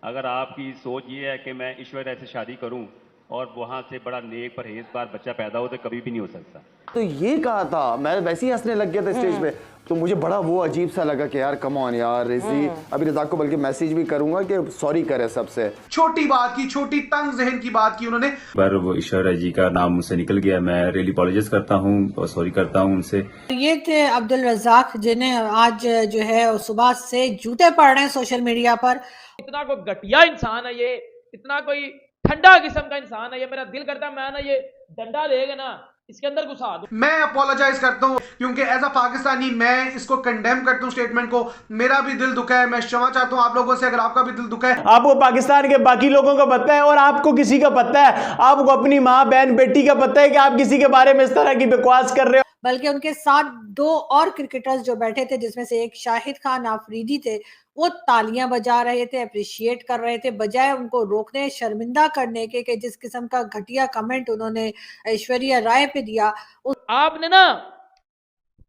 अगर आपकी सोच ये है कि मैं ईश्वर से शादी करूं और वहां से बड़ा नेक परहेजगार बच्चा पैदा हो, तो कभी भी नहीं हो सकता। तो ये कहा था, मैं वैसे ही हंसने लग गया था स्टेज पे। तो मुझे बड़ा वो अजीब सा लगा कि यार कम ऑन यार रिजी। अभी रज़ाक को बल्कि मैसेज भी करूंगा कि सॉरी करे सबसे। छोटी बात की, छोटी तंग जहन की बात की उन्होंने। पर वो ईश्वर जी का नाम मुझसे निकल गया, मैं रियली अपॉलोजाइज करता हूं और सॉरी करता हूं उनसे। ये थे अब्दुल रज़ाक, जिन्हें आज जो है सुबह से जूते पड़ रहे हैं सोशल मीडिया पर। इतना कोई घटिया इंसान है ये, इतना कोई ठंडा किस्म का इंसान है ये। मेरा दिल करता मैं ना ये डंडा लेगा ना इसके अंदर घुसा दूं। मैं अपोलोजाइज करता हूं क्योंकि एज अ पाकिस्तानी मैं इसको कंडेम करता हूं स्टेटमेंट को। मेरा भी दिल दुखा है, मैं क्षमा चाहता हूं आप लोगों से अगर आपका भी दिल दुखा है। आपको पाकिस्तान के बाकी लोगों का पता है और आपको किसी का पता है, आपको अपनी माँ बहन बेटी का पता है कि आप किसी के बारे में इस तरह की बकवास कर रहे हो। बल्कि उनके साथ दो और क्रिकेटर्स जो बैठे थे, जिसमें से एक शाहिद खान आफरीदी थे, वो तालियां बजा रहे थे, अप्रिशिएट कर रहे थे, बजाय उनको रोकने, शर्मिंदा करने के कि जिस किस्म का घटिया कमेंट उन्होंने ऐश्वर्या राय पे दिया।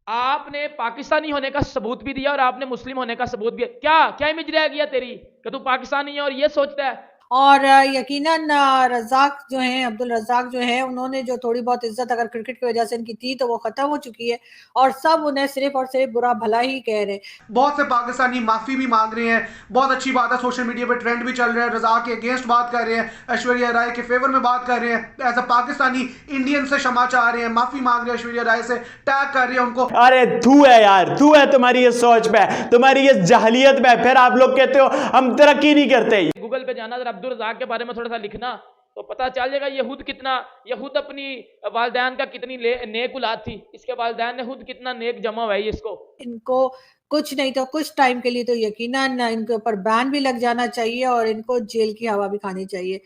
आपने पाकिस्तानी होने का सबूत भी दिया और आपने मुस्लिम होने का सबूत भी। क्या क्या इमेज रह गया तेरी कि तू पाकिस्तानी है और ये सोचता है। और यकीनन रज़ाक जो हैं, अब्दुल रज़ाक जो हैं, उन्होंने जो थोड़ी बहुत इज्जत अगर क्रिकेट की वजह से इनकी थी तो वो खत्म हो चुकी है और सब उन्हें सिर्फ और सिर्फ बुरा भला ही कह रहे। बहुत से पाकिस्तानी माफी भी मांग रहे हैं, बहुत अच्छी बात है। सोशल मीडिया पे ट्रेंड भी चल रहा है, रज़ाक के अगेंस्ट बात कर रहे हैं, ऐश्वर्या राय के फेवर में बात कर रहे हैं। एज अ पाकिस्तानी इंडियन से क्षमा चाह रहे हैं, माफी मांग रहे हैं, ऐश्वर्या राय से टैग कर रहे हैं उनको। अरे तू है यार, तू है, तुम्हारी ये सोच पे, तुम्हारी ये जाहलियत पे, फिर आप लोग कहते हो हम तरक्की नहीं करते। गूगल पे जाना, जरा अब्दुल रज़ाक के बारे में थोड़ा सा लिखना तो पता चल जाएगा यहूद अपनी वालदैन का कितनी नेक औलाद थी। इसके वालदैन ने खुद कितना नेक जमा हुआ है इसको। इनको कुछ नहीं तो कुछ टाइम के लिए तो यकीनन इनके ऊपर बैन भी लग जाना चाहिए और इनको जेल की हवा भी खानी चाहिए।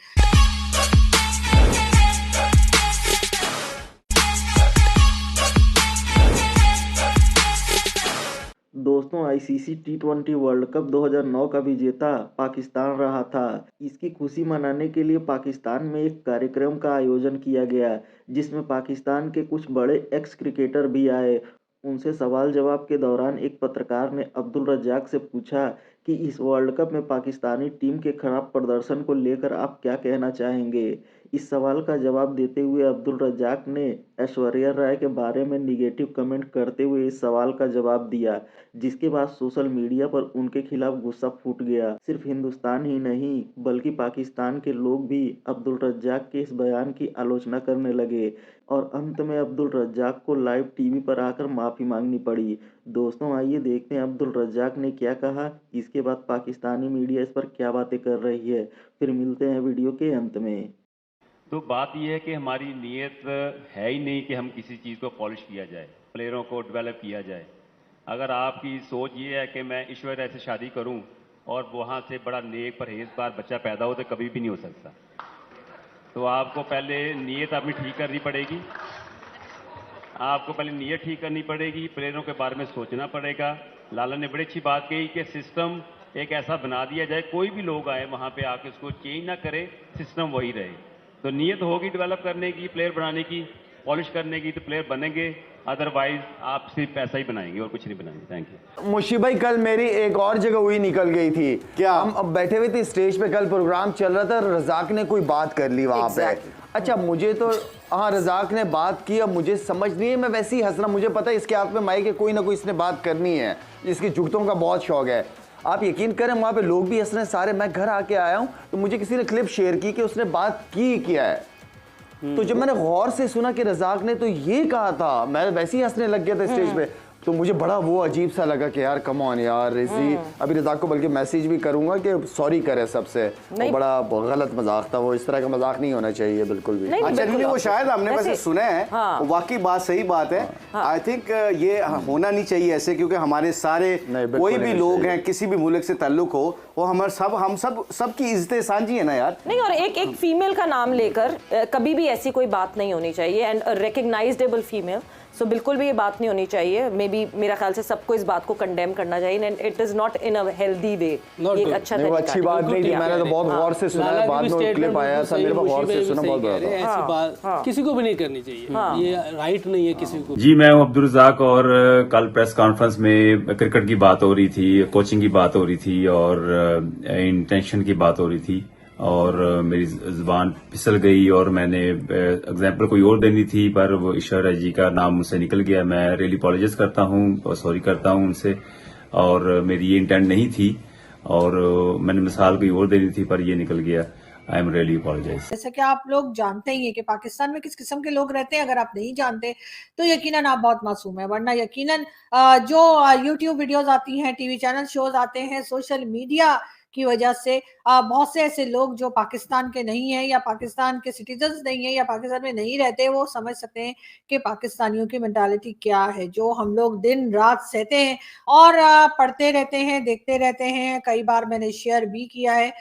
दोस्तों, आईसीसी टी20 वर्ल्ड कप 2009 का विजेता पाकिस्तान रहा था। इसकी खुशी मनाने के लिए पाकिस्तान में एक कार्यक्रम का आयोजन किया गया, जिसमें पाकिस्तान के कुछ बड़े एक्स क्रिकेटर भी आए। उनसे सवाल जवाब के दौरान एक पत्रकार ने अब्दुल रज़ाक से पूछा कि इस वर्ल्ड कप में पाकिस्तानी टीम के खराब प्रदर्शन को लेकर आप क्या कहना चाहेंगे। इस सवाल का जवाब देते हुए अब्दुल रज़ाक ने ऐश्वर्या राय के बारे में निगेटिव कमेंट करते हुए इस सवाल का जवाब दिया, जिसके बाद सोशल मीडिया पर उनके खिलाफ गुस्सा फूट गया। सिर्फ हिंदुस्तान ही नहीं बल्कि पाकिस्तान के लोग भी अब्दुल रज़ाक के इस बयान की आलोचना करने लगे और अंत में अब्दुल रज़ाक को लाइव टीवी पर आकर माफ़ी मांगनी पड़ी। दोस्तों, आइए देखते हैं अब्दुल रज़ाक ने क्या कहा, इसके बाद पाकिस्तानी मीडिया इस पर क्या बातें कर रही है। फिर मिलते हैं वीडियो के अंत में। तो बात यह है कि हमारी नीयत है ही नहीं कि हम किसी चीज़ को पॉलिश किया जाए, प्लेयरों को डेवलप किया जाए। अगर आपकी सोच ये है कि मैं ईश्वर से शादी करूं और वहां से बड़ा नेक परहेजगार बच्चा पैदा हो, तो कभी भी नहीं हो सकता। तो आपको पहले नीयत अपनी ठीक करनी पड़ेगी, आपको पहले नीयत ठीक करनी पड़ेगी, प्लेयरों के बारे में सोचना पड़ेगा। लाला ने बड़ी अच्छी बात कही कि सिस्टम एक ऐसा बना दिया जाए, कोई भी लोग आए वहां पे आके उसको चेंज ना करे, सिस्टम वही रहे। तो नीयत होगी डेवलप करने की, प्लेयर बनाने की, पॉलिश करने की, तो प्लेयर बनेंगे। अदरवाइज आप सिर्फ पैसा ही बनाएंगे और कुछ नहीं बनाएंगे। Thank you. मुशी भाई, कल मेरी एक और जगह हुई निकल गई थी। क्या? हम अब बैठे हुए थे स्टेज पे, कल प्रोग्राम चल रहा था, रज़ाक ने कोई बात कर ली वहां पे। अच्छा, मुझे तो हाँ रज़ाक ने बात की, अब मुझे समझ नहीं है, मैं वैसे ही हंस रहा। मुझे पता है इसके हाथ में माइक है, कोई ना कोई इसने बात करनी है, इसकी जुगतों का बहुत शौक है। आप यकीन करें वहाँ पे लोग भी हंस रहे हैं सारे। मैं घर आके आया हूँ तो मुझे किसी ने क्लिप शेयर की कि उसने बात की क्या है। तो जब मैंने गौर से सुना कि रज़ाक ने तो ये कहा था, मैं वैसे ही हंसने लग गया था स्टेज पे। तो मुझे बड़ा वो अजीब सा लगा कि यार कम ऑन यार रिजी। अभी रज़ाक को बल्कि मैसेज भी करूंगा कि सॉरी करे सबसे। वो बड़ा गलत मजाक था, वो इस तरह का मजाक नहीं होना चाहिए बिल्कुल भी। अच्छा, नहीं वो शायद हमने वैसे सुने हैं। हाँ। वाकई बात सही बात है। आई थिंक ये होना नहीं चाहिए ऐसे, क्योंकि हमारे सारे कोई भी लोग हैं, किसी भी मुल्क से ताल्लुक हो, वो हम सबकी इज्जत सांझी है ना यार। नहीं, और एक फीमेल का नाम लेकर कभी भी ऐसी कोई बात नहीं होनी चाहिए, एंड रिकग्नाइजेबल फीमेल। सो बिल्कुल भी ये बात नहीं होनी चाहिए। मे बी मेरा ख्याल से सबको इस बात को कंडेम करना चाहिए and it is not in a healthy way. ये एक अच्छा वो अच्छी बात नहीं थी, मैंने तो बहुत गौर से सुना है, बाद में क्लिप आया था मेरे पास, गौर से सुना, बहुत बड़ा था। ऐसी बात किसी को भी नहीं करनी चाहिए, ये राइट नहीं है किसी को। जी मैं हूं अब्दुल रज़ाक और कल प्रेस कॉन्फ्रेंस में क्रिकेट की बात हो रही थी, कोचिंग की बात हो रही थी और इंटेंशन की बात हो रही थी और मेरी जुबान फिसल गई और मैंने एग्जाम्पल कोई और देनी थी पर वो ईश्वर जी का नाम मुझसे निकल गया। मैं रियली अपॉलोजाइज करता हूं और सॉरी करता हूं उनसे, और मेरी ये इंटेंट नहीं थी और मैंने मिसाल कोई और देनी थी पर ये निकल गया। I am really apologise. जैसा कि आप लोग जानते ही हैं कि पाकिस्तान में किस किस्म के लोग रहते हैं, अगर आप नहीं जानते तो यकीनन आप बहुत मासूम है, वरना यकीनन जो यूट्यूब वीडियोस आती हैं, टीवी चैनल शोज आते हैं, सोशल मीडिया की वजह से बहुत से ऐसे लोग जो पाकिस्तान के नहीं हैं या पाकिस्तान के सिटीजन्स नहीं हैं या पाकिस्तान में नहीं रहते, वो समझ सकते हैं कि पाकिस्तानियों की मेंटालिटी क्या है, जो हम लोग दिन रात सहते हैं और पढ़ते रहते हैं, देखते रहते हैं। कई बार मैंने शेयर भी किया है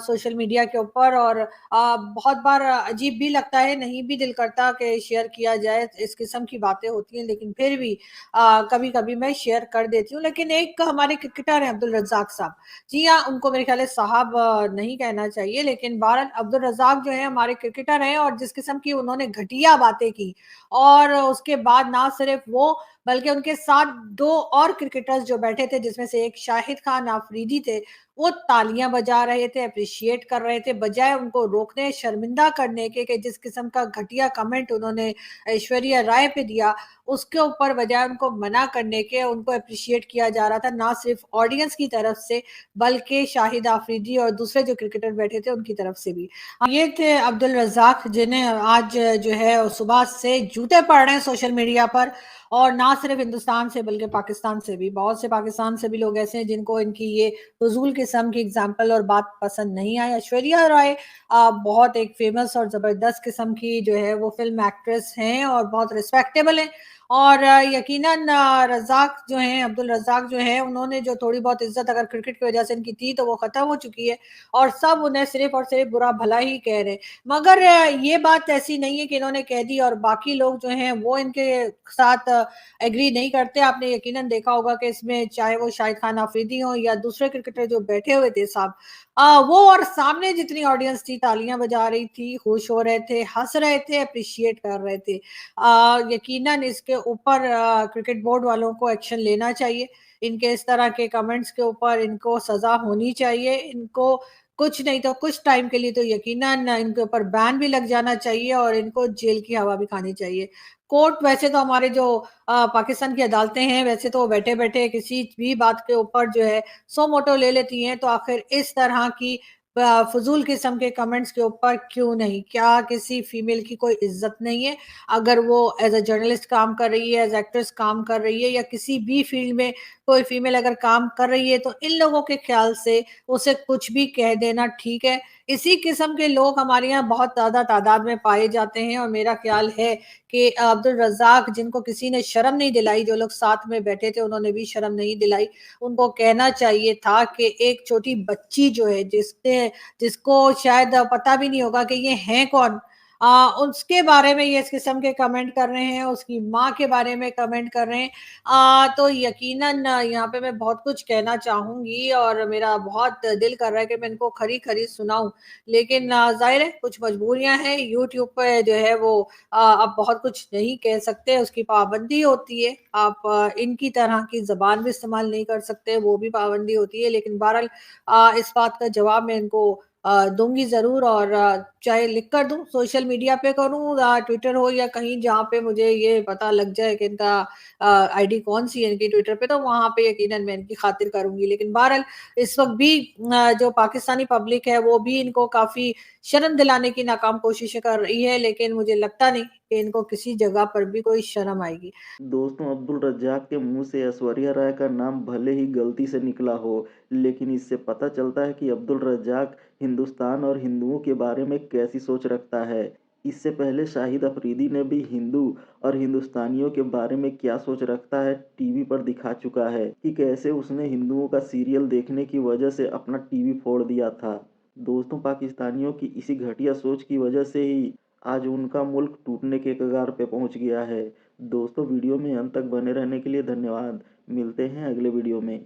सोशल मीडिया के ऊपर और बहुत बार अजीब भी लगता है, नहीं भी दिल करता कि शेयर किया जाए, इस किस्म की बातें होती हैं, लेकिन फिर भी कभी कभी मैं शेयर कर देती हूँ। लेकिन एक हमारे क्रिकेटर हैं अब्दुल रज़ाक साहब, जी हाँ, उनको मेरे ख्याल साहब नहीं कहना चाहिए, लेकिन बहरहाल अब्दुल रज़ाक जो है हमारे क्रिकेटर हैं और जिस किस्म की उन्होंने घटिया बातें की और उसके बाद ना सिर्फ वो बल्कि उनके साथ दो और क्रिकेटर्स जो बैठे थे, जिसमें से एक शाहिद खान आफरीदी थे, वो तालियां बजा रहे थे, अप्रिशिएट कर रहे थे, बजाय उनको रोकने, शर्मिंदा करने के कि जिस किस्म का घटिया कमेंट उन्होंने ऐश्वर्या राय पे दिया, उसके ऊपर बजाय उनको मना करने के उनको अप्रिशिएट किया जा रहा था, ना सिर्फ ऑडियंस की तरफ से बल्कि शाहिद आफरीदी और दूसरे जो क्रिकेटर बैठे थे उनकी तरफ से भी। ये थे अब्दुल रज़ाक, जिन्हें आज जो है सुबह से जूते पड़ रहे हैं सोशल मीडिया पर, और ना सिर्फ हिंदुस्तान से बल्कि पाकिस्तान से भी। बहुत से पाकिस्तान से भी लोग ऐसे हैं जिनको इनकी ये फजूल किस्म की एग्जाम्पल और बात पसंद नहीं आई। ऐश्वर्या राय बहुत एक फेमस और जबरदस्त किस्म की जो है वो फिल्म एक्ट्रेस हैं और बहुत रिस्पेक्टेबल है, और यकीनन रज़ाक जो हैं, अब्दुल रज़ाक जो हैं, उन्होंने जो थोड़ी बहुत इज्जत अगर क्रिकेट की वजह से इनकी थी तो वो खत्म हो चुकी है और सब उन्हें सिर्फ और सिर्फ बुरा भला ही कह रहे हैं। मगर ये बात ऐसी नहीं है कि इन्होंने कह दी और बाकी लोग जो हैं वो इनके साथ एग्री नहीं करते। आपने यकीनन देखा होगा कि इसमें चाहे वो शाहिद खान आफरीदी हो या दूसरे क्रिकेटर जो बैठे हुए थे साहब, वो और सामने जितनी ऑडियंस थी तालियां बजा रही थी, खुश हो रहे थे, हंस रहे थे, अप्रिशिएट कर रहे थे। यकीनन इसके ऊपर क्रिकेट बोर्ड वालों को एक्शन लेना चाहिए, इनके इस तरह के कमेंट्स के ऊपर इनको सजा होनी चाहिए। इनको कुछ नहीं तो कुछ टाइम के लिए तो यकीनन इनके ऊपर बैन भी लग जाना चाहिए और इनको जेल की हवा भी खानी चाहिए। कोर्ट वैसे तो हमारे जो पाकिस्तान की अदालतें हैं, वैसे तो बैठे बैठे किसी भी बात के ऊपर जो है सो मोटो ले लेती हैं, तो आखिर इस तरह की फजूल किस्म के कमेंट्स के ऊपर क्यों नहीं? क्या किसी फीमेल की कोई इज्जत नहीं है? अगर वो एज अ जर्नलिस्ट काम कर रही है, एज एक्ट्रेस काम कर रही है या किसी भी फील्ड में कोई फीमेल अगर काम कर रही है, तो इन लोगों के ख्याल से उसे कुछ भी कह देना ठीक है। इसी किस्म के लोग हमारे यहाँ बहुत ज़्यादा तादाद में पाए जाते हैं और मेरा ख्याल है कि अब्दुल रज़ाक, जिनको किसी ने शर्म नहीं दिलाई, जो लोग साथ में बैठे थे उन्होंने भी शर्म नहीं दिलाई, उनको कहना चाहिए था कि एक छोटी बच्ची जो है जिसको शायद पता भी नहीं होगा कि ये हैं कौन, उसके बारे में ये इस किस्म के कमेंट कर रहे हैं, उसकी माँ के बारे में कमेंट कर रहे हैं, तो यकीनन यहाँ पे मैं बहुत कुछ कहना चाहूंगी और मेरा बहुत दिल कर रहा है कि मैं इनको खरी खरी सुनाऊं, लेकिन जाहिर है कुछ मजबूरियां हैं। यूट्यूब पे जो है वो अब बहुत कुछ नहीं कह सकते, उसकी पाबंदी होती है। आप इनकी तरह की जबान भी इस्तेमाल नहीं कर सकते, वो भी पाबंदी होती है। लेकिन बहरहाल इस बात का जवाब मैं इनको दूंगी जरूर, और चाहे लिख कर दूं, सोशल मीडिया पे करूं, ट्विटर हो या कहीं जहां पे मुझे ये पता लग जाए कि इनका आईडी कौन सी है इनकी ट्विटर पे, तो वहां पे यकीनन मैं इनकी खातिर करूंगी। लेकिन बहरहाल इस वक्त भी जो पाकिस्तानी पब्लिक है वो भी इनको काफी शर्म दिलाने की नाकाम कोशिशें कर रही है, लेकिन मुझे लगता नहीं कि इनको किसी जगह पर भी कोई शर्म आएगी। दोस्तों, अब्दुल रज़ाक के मुंह से ऐश्वर्या राय का नाम भले ही गलती से निकला हो, लेकिन इससे पता चलता है कि अब्दुल रज़ाक हिंदुस्तान और हिंदुओं के बारे में कैसी सोच रखता है। इससे पहले शाहिद अफरीदी ने भी हिंदू और हिंदुस्तानियों के बारे में क्या सोच रखता है टीवी पर दिखा चुका है कि कैसे उसने हिंदुओं का सीरियल देखने की वजह से अपना टीवी फोड़ दिया था। दोस्तों, पाकिस्तानियों की इसी घटिया सोच की वजह से ही आज उनका मुल्क टूटने के कगार पे पहुंच गया है। दोस्तों वीडियो में अंत तक बने रहने के लिए धन्यवाद। मिलते हैं अगले वीडियो में।